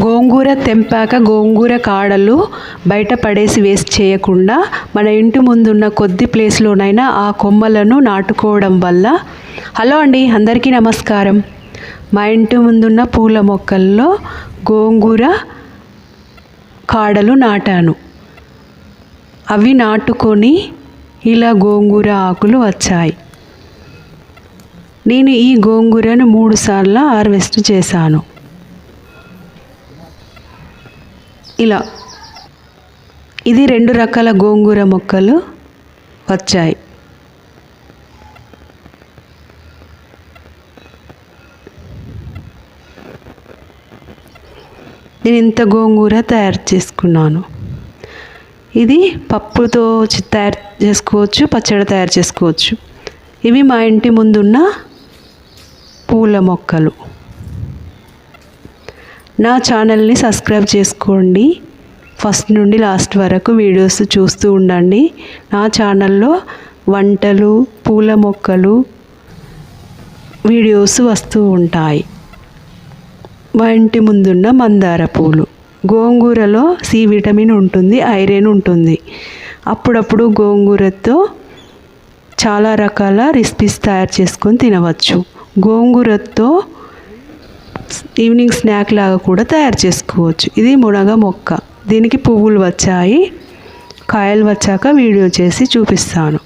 గోంగూర తెంపాక గోంగూర కాడలు బయట పడేసి వేస్ట్ చేయకుండా మన ఇంటి ముందున్న కొద్ది ప్లేస్లోనైనా ఆ కొమ్మలను నాటుకోవడం వల్ల. హలో అండి, అందరికీ నమస్కారం. మా ఇంటి ముందున్న పూల మొక్కల్లో గోంగూర కాడలు నాటాను. అవి నాటుకొని ఇలా గోంగూర ఆకులు వచ్చాయి. నేను ఈ గోంగూరను 3 సార్లు హార్వెస్ట్ చేశాను. ఇలా ఇది 2 రకాల గోంగూర మొక్కలు వచ్చాయి. నేను ఇంత గోంగూర తయారు చేసుకున్నాను. ఇది పప్పుతో తయారు చేసుకోవచ్చు, పచ్చడి తయారు చేసుకోవచ్చు. ఇవి మా ఇంటి ముందున్న పూల మొక్కలు. నా ఛానల్ని సబ్స్క్రైబ్ చేసుకోండి. ఫస్ట్ నుండి లాస్ట్ వరకు వీడియోస్ చూస్తూ ఉండండి. నా ఛానల్లో వంటలు, పూల మొక్కలు వీడియోస్ వస్తూ ఉంటాయి. మా ఇంటి ముందున్న మందార పూలు. గోంగూరలో సి విటమిన్ ఉంటుంది, ఐరన్ ఉంటుంది. అప్పుడప్పుడు గోంగూరతో చాలా రకాల రెసిపీస్ తయారు చేసుకొని తినవచ్చు. గోంగూరతో ఈవినింగ్ స్నాక్ లాగా కూడా తయారు చేసుకోవచ్చు. ఇది మునగ మొక్క. దీనికి పువ్వులు వచ్చాయి. కాయలు వచ్చాక వీడియో చేసి చూపిస్తాను.